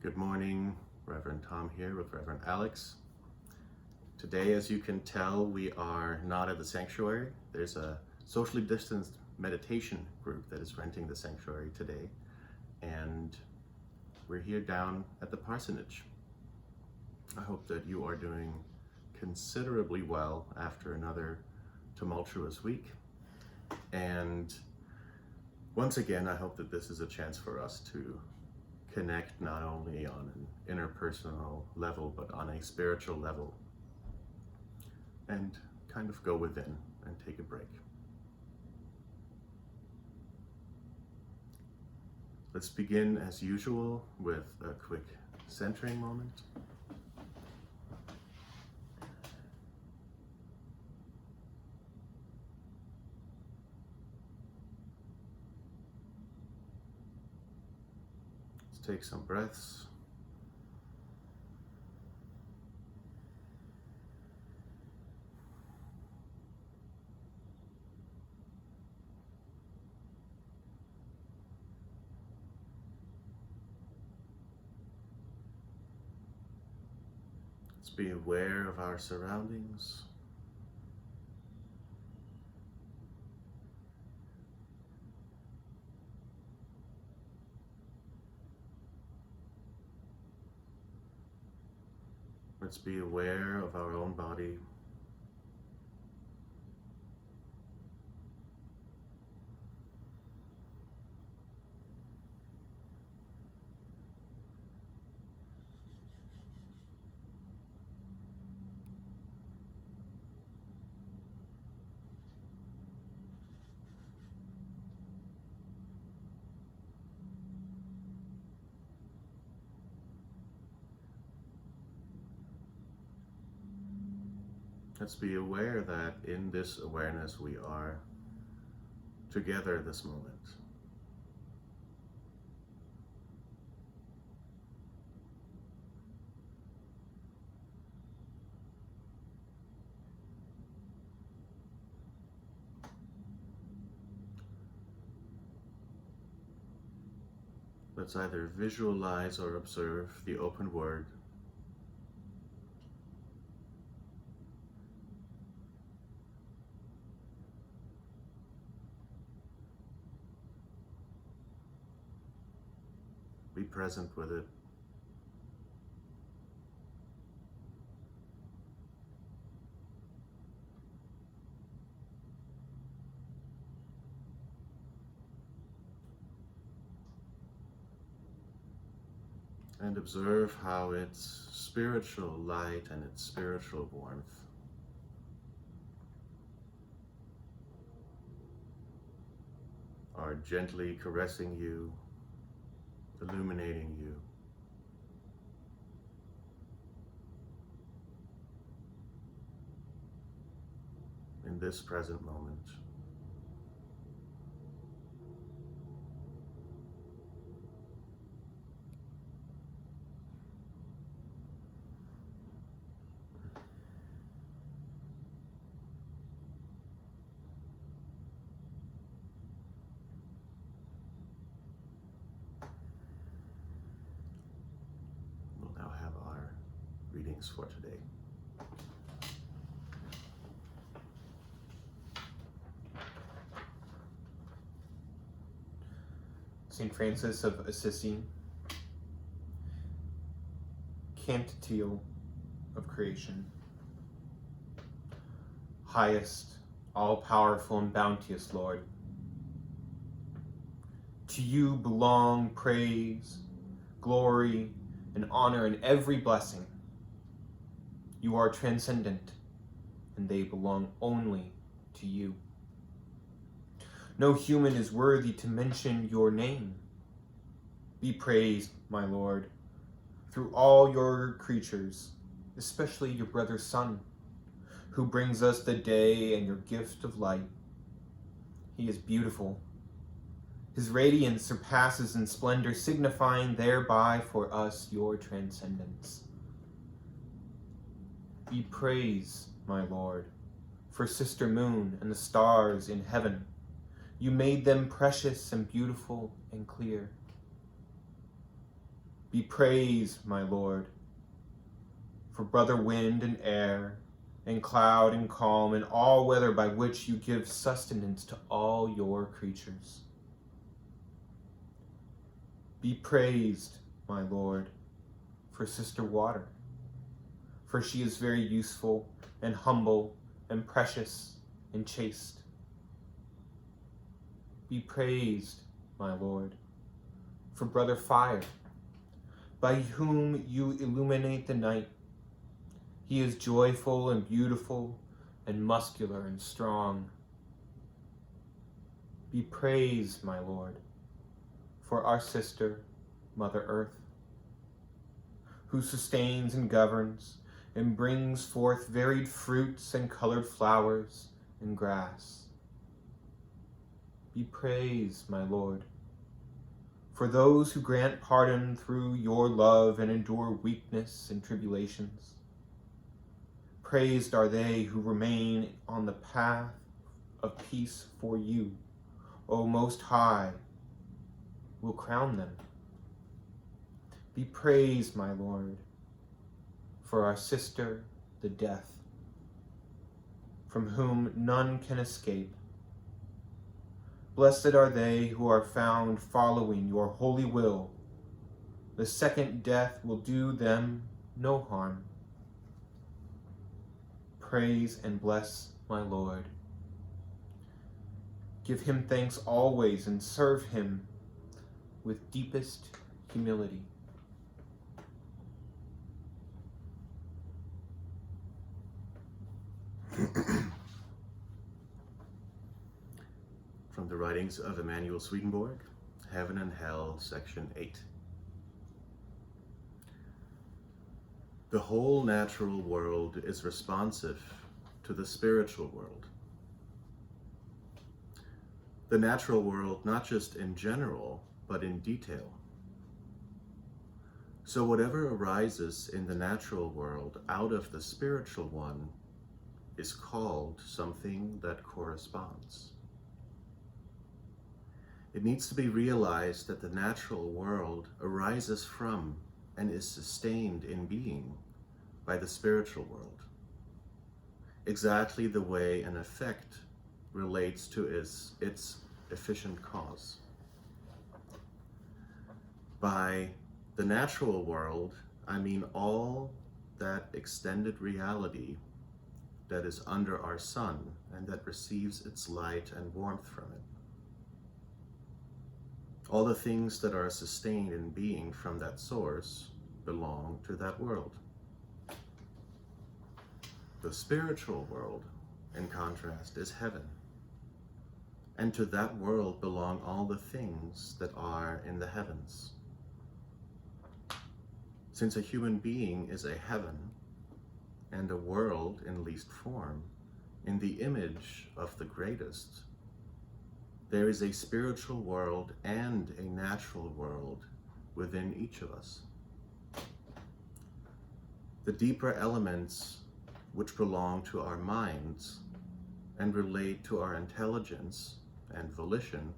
Good morning, Reverend Tom here with Reverend Alex. Today, as you can tell, we are not at the sanctuary. There's a socially distanced meditation group that is renting the sanctuary today, and we're here down at the parsonage. I hope that you are doing considerably well after another tumultuous week, and once again, I hope that this is a chance for us to connect not only on an interpersonal level, but on a spiritual level, and kind of go within and take a break. Let's begin as usual with a quick centering moment. Take some breaths. Let's be aware of our surroundings. Let's be aware of our own body. Let's be aware that in this awareness we are together this moment. Let's either visualize or observe the open word. Be present with it. And observe how its spiritual light and its spiritual warmth are gently caressing you, illuminating you. In this present moment. Readings for today. St. Francis of Assisi, Canticle of Creation. Highest, all-powerful and bounteous Lord, to you belong praise, glory, and honor in every blessing. You are transcendent, and they belong only to you. No human is worthy to mention your name. Be praised, my Lord, through all your creatures, especially your brother sun, who brings us the day and your gift of light. He is beautiful. His radiance surpasses in splendor, signifying thereby for us your transcendence. Be praised, my Lord, for Sister Moon and the stars in heaven. You made them precious and beautiful and clear. Be praised, my Lord, for brother wind and air, and cloud and calm, and all weather by which you give sustenance to all your creatures. Be praised, my Lord, for sister water, for she is very useful and humble and precious and chaste. Be praised, my Lord, for brother fire, by whom you illuminate the night. He is joyful and beautiful and muscular and strong. Be praised, my Lord, for our sister, Mother Earth, who sustains and governs and brings forth varied fruits and colored flowers and grass. Be praised, my Lord, for those who grant pardon through your love and endure weakness and tribulations. Praised are they who remain on the path of peace for you, O Most High, will crown them. Be praised, my Lord, for our sister, the death, from whom none can escape. Blessed are they who are found following your holy will. The second death will do them no harm. Praise and bless my Lord. Give him thanks always and serve him with deepest humility. From the writings of Emanuel Swedenborg, Heaven and Hell, Section 8. The whole natural world is responsive to the spiritual world. The natural world, not just in general, but in detail. So whatever arises in the natural world out of the spiritual one is called something that corresponds. It needs to be realized that the natural world arises from and is sustained in being by the spiritual world, exactly the way an effect relates to its efficient cause. By the natural world, I mean all that extended reality that is under our sun and that receives its light and warmth from it. All the things that are sustained in being from that source belong to that world. The spiritual world, in contrast, is heaven. And to that world belong all the things that are in the heavens. Since a human being is a heaven and a world in least form, in the image of the greatest, there is a spiritual world and a natural world within each of us. The deeper elements which belong to our minds and relate to our intelligence and volition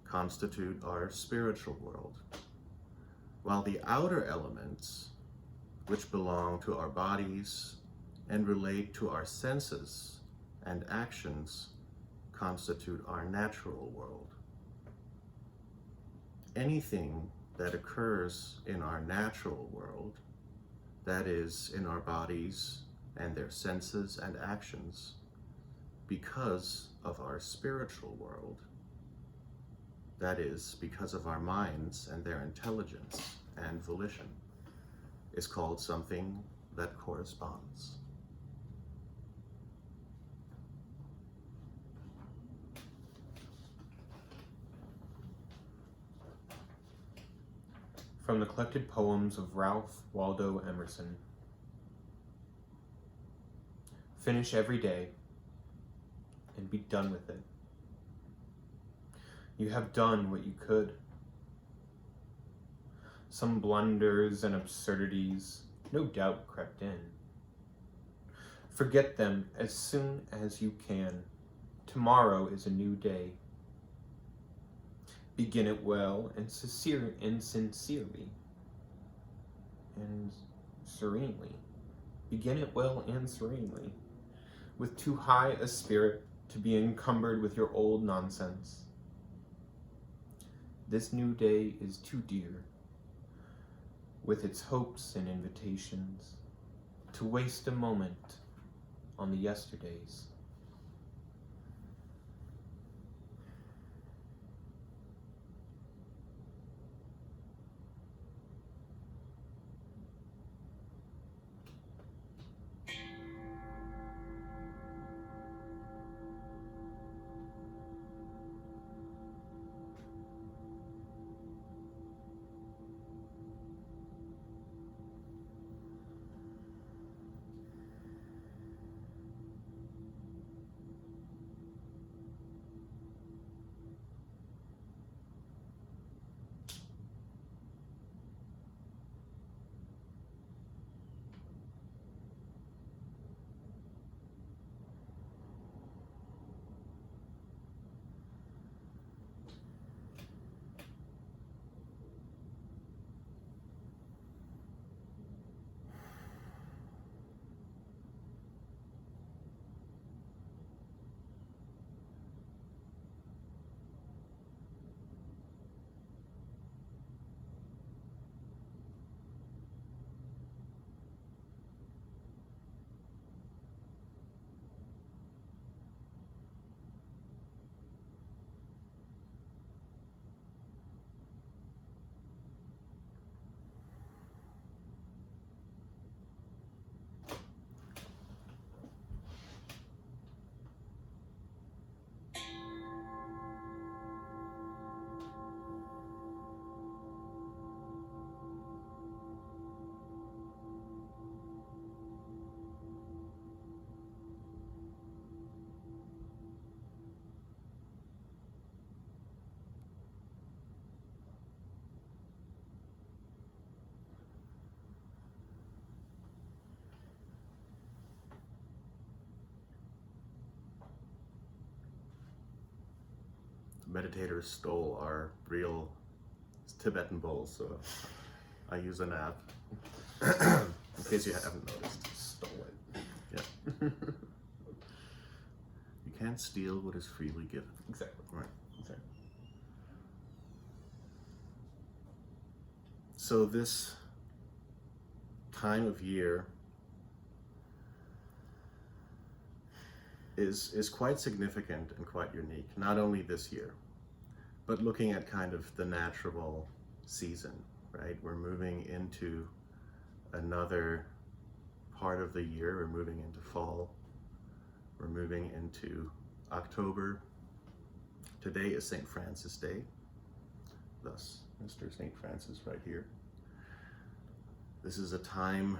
constitute our spiritual world, while the outer elements which belong to our bodies and relate to our senses and actions constitute our natural world. Anything that occurs in our natural world, that is, in our bodies and their senses and actions, because of our spiritual world, that is, because of our minds and their intelligence and volition, is called something that corresponds. From the collected poems of Ralph Waldo Emerson. Finish every day and be done with it. You have done what you could. Some blunders and absurdities no doubt crept in. Forget them as soon as you can. Tomorrow is a new day. Begin it well and sincerely. and serenely. Begin it well and serenely, with too high a spirit to be encumbered with your old nonsense. This new day is too dear, with its hopes and invitations, to waste a moment on the yesterdays. Meditators stole our real Tibetan bowls, so I use an app. In case you haven't noticed. Stole it. Yeah. You can't steal what is freely given. Exactly. Right. Exactly. So this time of year is quite significant and quite unique, not only this year, but looking at kind of the natural season, right? We're moving into another part of the year. We're moving into fall. We're moving into October. Today is St. Francis Day, thus Mr. St. Francis right here. This is a time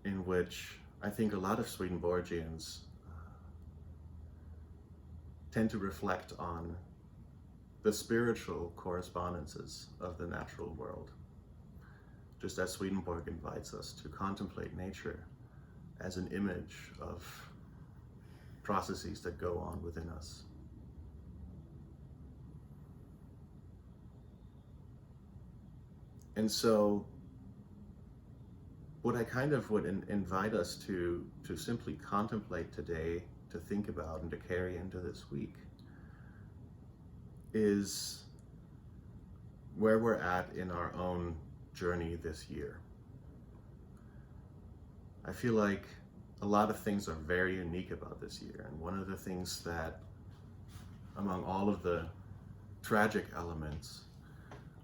in which I think a lot of Swedenborgians tend to reflect on the spiritual correspondences of the natural world, just as Swedenborg invites us to contemplate nature as an image of processes that go on within us. And so what I kind of would invite us to simply contemplate today, to think about and to carry into this week, is where we're at in our own journey this year. I feel like a lot of things are very unique about this year, and one of the things that, among all of the tragic elements,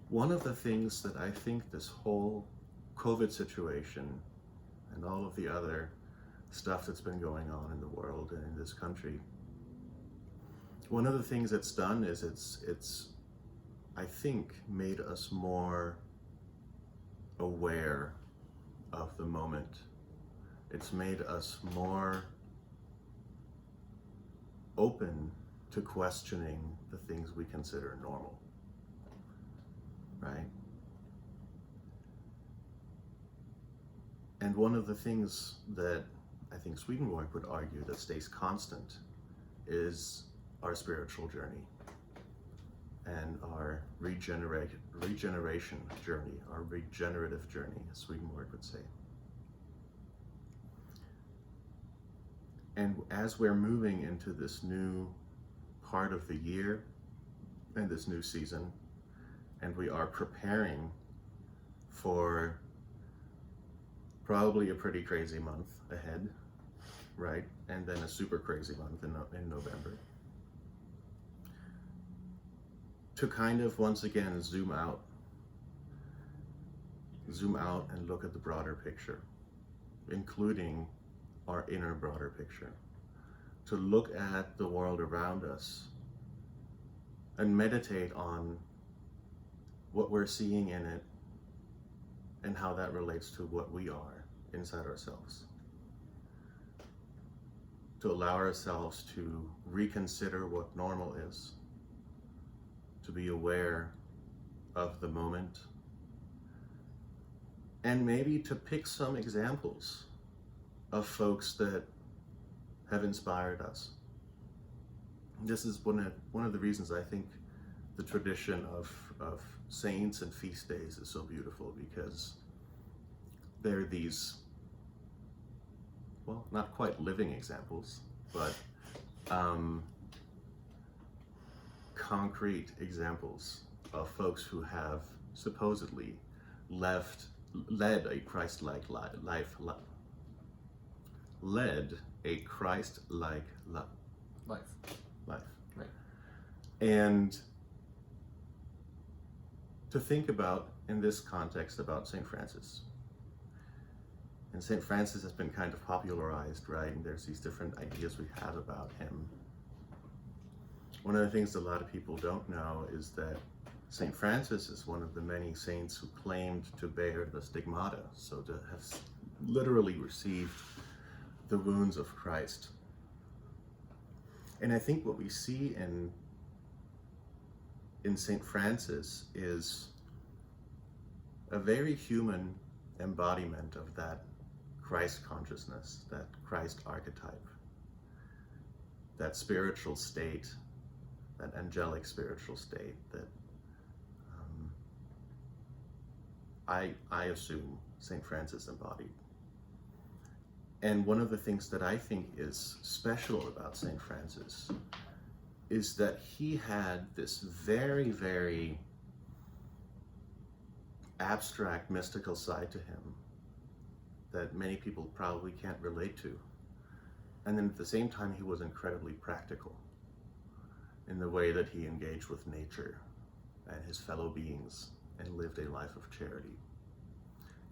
one of the things that I think this whole COVID situation and all of the other stuff that's been going on in the world and in this country, one of the things it's done is it's I think made us more aware of the moment. It's made us more open to questioning the things we consider normal, right? And one of the things that I think Swedenborg would argue that stays constant is our spiritual journey. and our regeneration journey, our regenerative journey, as Swedenborg would say. And as we're moving into this new part of the year and this new season, and we are preparing for probably a pretty crazy month ahead, right? And then a super crazy month in November. To kind of once again zoom out and look at the broader picture, including our inner broader picture. To look at the world around us and meditate on what we're seeing in it and how that relates to what we are inside ourselves. To allow ourselves to reconsider what normal is, to be aware of the moment, and maybe to pick some examples of folks that have inspired us. This is one of the reasons I think the tradition of saints and feast days is so beautiful, because they're these, well, not quite living examples, but concrete examples of folks who have supposedly led a Christ-like life, Right. And to think about, in this context, about St. Francis. And St. Francis has been kind of popularized, right? And there's these different ideas we have about him. One of the things a lot of people don't know is that St. Francis is one of the many saints who claimed to bear the stigmata, so to have literally received the wounds of Christ. And I think what we see in St. Francis is a very human embodiment of that Christ consciousness, that Christ archetype, that spiritual state, that angelic spiritual state that I assume St. Francis embodied. And one of the things that I think is special about St. Francis is that he had this very, very abstract, mystical side to him that many people probably can't relate to. And then at the same time, he was incredibly practical in the way that he engaged with nature and his fellow beings and lived a life of charity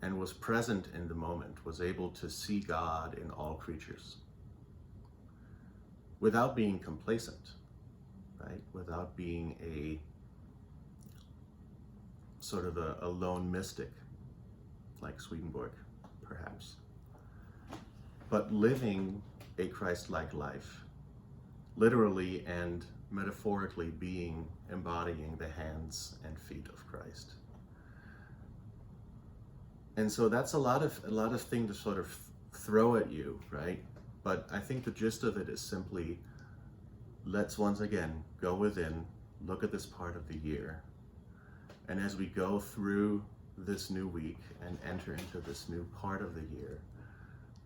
and was present in the moment, was able to see God in all creatures without being complacent, right? Without being a sort of a lone mystic like Swedenborg, perhaps, but living a Christ-like life, literally and metaphorically embodying the hands and feet of Christ. And so that's a lot of thing to sort of throw at you, right? But I think the gist of it is simply, let's once again go within, look at this part of the year, and as we go through this new week and enter into this new part of the year,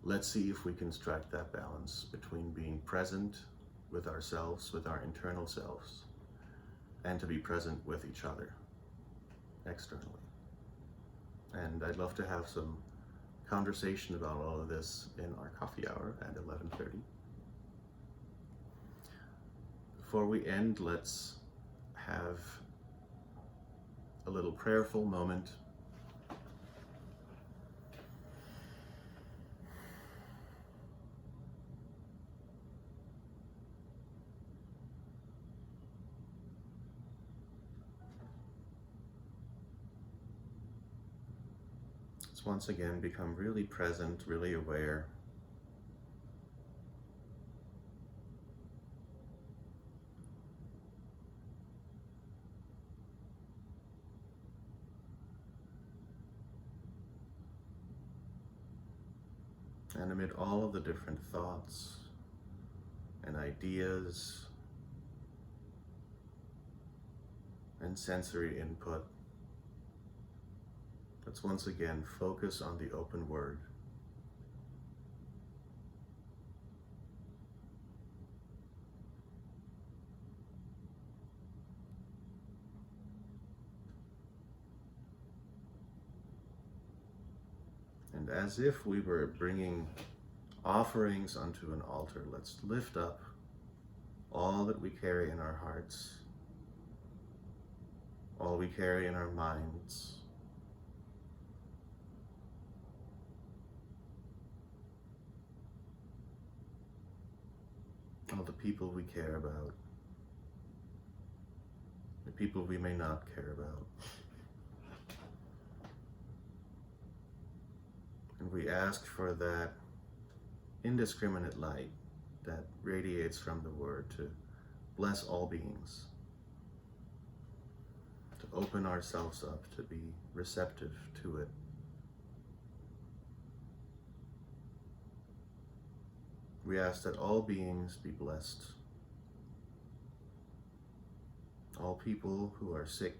let's see if we can strike that balance between being present with ourselves, with our internal selves, and to be present with each other externally. And I'd love to have some conversation about all of this in our coffee hour at 11:30. Before we end, let's have a little prayerful moment. Let's once again become really present, really aware. And amid all of the different thoughts and ideas and sensory input. Let's once again focus on the open word. And as if we were bringing offerings unto an altar, let's lift up all that we carry in our hearts, all we carry in our minds, all the people we care about, the people we may not care about. And we ask for that indiscriminate light that radiates from the word to bless all beings, to open ourselves up, to be receptive to it. We ask that all beings be blessed, all people who are sick,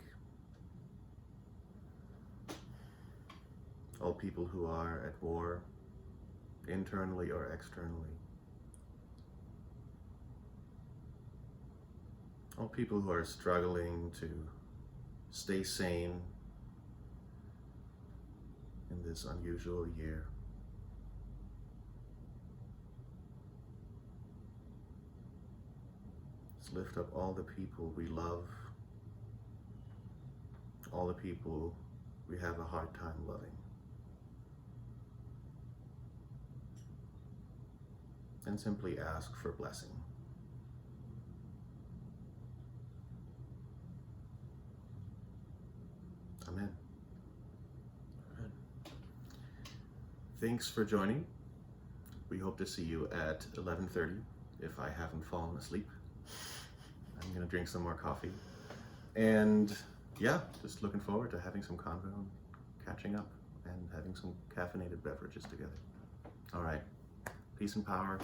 all people who are at war, internally or externally, all people who are struggling to stay sane in this unusual year. Let's lift up all the people we love, all the people we have a hard time loving. And simply ask for blessing. Amen. Amen. Thanks for joining. We hope to see you at 11:30 if I haven't fallen asleep. I'm gonna drink some more coffee. And yeah, just looking forward to having some convo, and catching up, and having some caffeinated beverages together. All right. Peace and power.